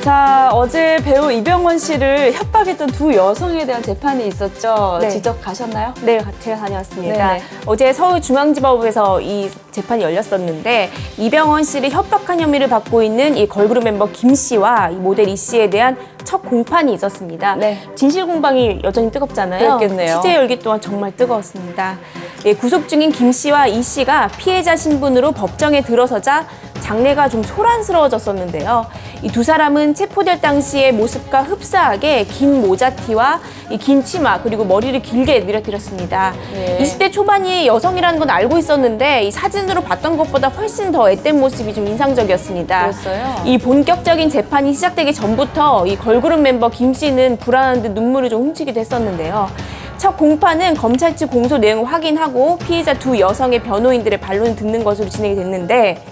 자, 어제 배우 이병헌 씨를 협박했던 두 여성에 대한 재판이 있었죠. 네. 직접 가셨나요? 네, 제가 다녀왔습니다. 네네. 어제 서울중앙지법에서 이 재판이 열렸었는데 이병헌 씨를 협박한 혐의를 받고 있는 이 걸그룹 멤버 김 씨와 이 모델 이 씨에 대한 첫 공판이 있었습니다. 네. 진실 공방이 여전히 뜨겁잖아요. 뜨겁겠네요. 취재 열기 또한 정말 뜨거웠습니다. 예, 구속 중인 김 씨와 이 씨가 피해자 신분으로 법정에 들어서자 장례가 좀 소란스러워졌었는데요. 이 두 사람은 체포될 당시의 모습과 흡사하게 긴 모자티와 이 긴 치마 그리고 머리를 길게 늘어뜨렸습니다. 네. 20대 초반이 여성이라는 건 알고 있었는데 이 사진으로 봤던 것보다 훨씬 더 앳된 모습이 좀 인상적이었습니다. 그랬어요? 이 본격적인 재판이 시작되기 전부터 이 걸그룹 멤버 김 씨는 불안한 듯 눈물을 좀 훔치기도 했었는데요. 첫 공판은 검찰 측 공소 내용을 확인하고 피해자 두 여성의 변호인들의 반론을 듣는 것으로 진행이 됐는데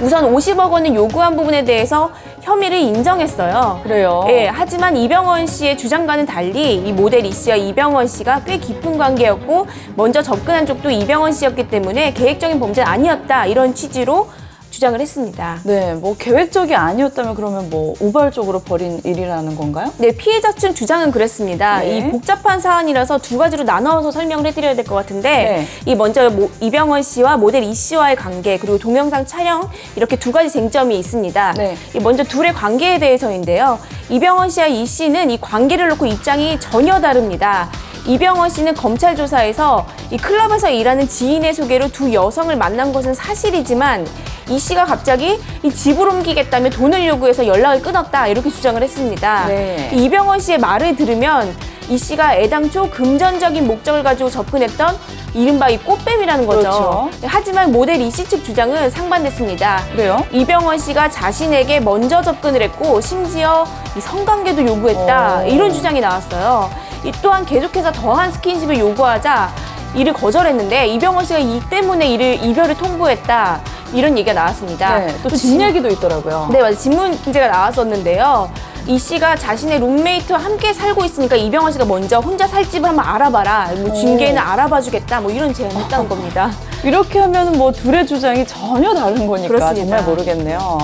우선 50억 원을 요구한 부분에 대해서 혐의를 인정했어요. 그래요? 예, 하지만 이병헌 씨의 주장과는 달리 이 모델 이 씨와 이병헌 씨가 꽤 깊은 관계였고 먼저 접근한 쪽도 이병헌 씨였기 때문에 계획적인 범죄는 아니었다 이런 취지로 주장을 했습니다. 네, 뭐 계획적이 아니었다면 그러면 뭐 우발적으로 벌인 일이라는 건가요? 네, 피해자 측 주장은 그랬습니다. 네. 이 복잡한 사안이라서 두 가지로 나눠서 설명을 해드려야 될 것 같은데 이 먼저 이병헌 씨와 모델 이 씨와의 관계 그리고 동영상 촬영 이렇게 두 가지 쟁점이 있습니다. 네. 이 먼저 둘의 관계에 대해서인데요. 이병헌 씨와 이 씨는 이 관계를 놓고 입장이 전혀 다릅니다. 이병헌 씨는 검찰 조사에서 이 클럽에서 일하는 지인의 소개로 두 여성을 만난 것은 사실이지만 이 씨가 갑자기 이 집을 옮기겠다며 돈을 요구해서 연락을 끊었다 이렇게 주장을 했습니다. 네. 이병헌 씨의 말을 들으면 이 씨가 애당초 금전적인 목적을 가지고 접근했던 이른바 이 꽃뱀이라는 거죠. 그렇죠. 하지만 모델 이 씨 측 주장은 상반됐습니다. 그래요? 이병헌 씨가 자신에게 먼저 접근을 했고 심지어 이 성관계도 요구했다 이런 주장이 나왔어요. 이 또한 계속해서 더한 스킨십을 요구하자 이를 거절했는데 이병헌 씨가 이 때문에 이별을 통보했다 이런 얘기가 나왔습니다. 네, 또 집 얘기도 있더라고요. 네, 맞아요. 집 문제가 나왔었는데요. 이 씨가 자신의 룸메이트와 함께 살고 있으니까 이병헌 씨가 먼저 혼자 살 집을 한번 알아봐라. 뭐 징계는 알아봐주겠다. 뭐 이런 제안을 했다는 겁니다. 이렇게 하면 뭐 둘의 주장이 전혀 다른 거니까 그렇습니다. 정말 모르겠네요.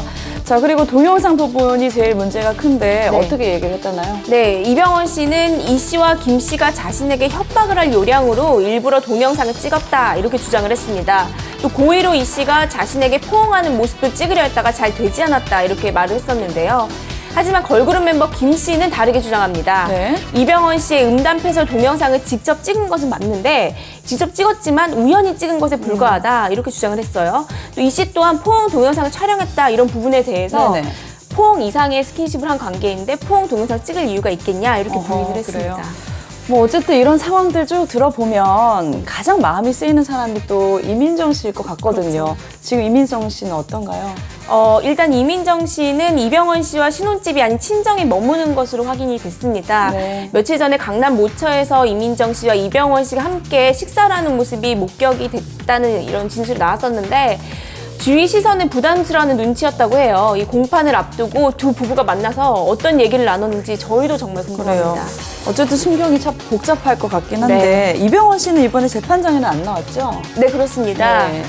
자, 그리고 동영상 부분이 제일 문제가 큰데 네. 어떻게 얘기를 했잖아요? 네, 이병헌 씨는 이 씨와 김 씨가 자신에게 협박을 할 요량으로 일부러 동영상을 찍었다 이렇게 주장을 했습니다. 또 고의로 이 씨가 자신에게 포옹하는 모습도 찍으려 했다가 잘 되지 않았다 이렇게 말을 했었는데요. 하지만 걸그룹 멤버 김 씨는 다르게 주장합니다. 네. 이병헌 씨의 음담패설 동영상을 직접 찍은 것은 맞는데 직접 찍었지만 우연히 찍은 것에 불과하다 이렇게 주장을 했어요. 또 이 씨 또한 포옹 동영상을 촬영했다 이런 부분에 대해서 네네. 포옹 이상의 스킨십을 한 관계인데 포옹 동영상 찍을 이유가 있겠냐 이렇게 부인을 했습니다. 그래요? 뭐 어쨌든 이런 상황들 쭉 들어보면 가장 마음이 쓰이는 사람이 또 이민정 씨일 것 같거든요. 그렇죠. 지금 이민정 씨는 어떤가요? 일단 이민정 씨는 이병헌 씨와 신혼집이 아닌 친정에 머무는 것으로 확인이 됐습니다. 네. 며칠 전에 강남 모처에서 이민정 씨와 이병헌 씨가 함께 식사를 하는 모습이 목격이 됐다는 이런 진술이 나왔었는데 주위 시선을 부담스러워하는 눈치였다고 해요. 이 공판을 앞두고 두 부부가 만나서 어떤 얘기를 나눴는지 저희도 정말 궁금합니다. 어쨌든 심경이 참 복잡할 것 같긴 한데 이병헌 씨는 이번에 재판장에는 안 나왔죠? 네, 그렇습니다. 네.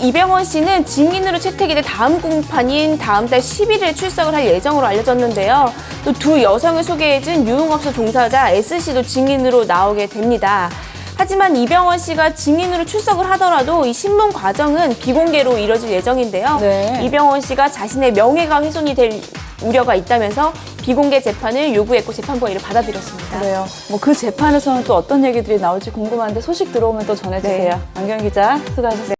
이병헌 씨는 증인으로 채택이 돼 다음 공판인 다음 달 11일에 출석을 할 예정으로 알려졌는데요. 또 두 여성을 소개해준 유흥업소 종사자 S씨도 증인으로 나오게 됩니다. 하지만 이병헌 씨가 증인으로 출석을 하더라도 이 신문 과정은 비공개로 이뤄질 예정인데요. 네. 이병헌 씨가 자신의 명예가 훼손이 될 우려가 있다면서 비공개 재판을 요구했고 재판부가 이를 받아들였습니다. 그래요. 뭐 그 재판에서는 또 어떤 얘기들이 나올지 궁금한데 소식 들어오면 또 전해주세요. 네. 안경 기자 수고하셨습니다.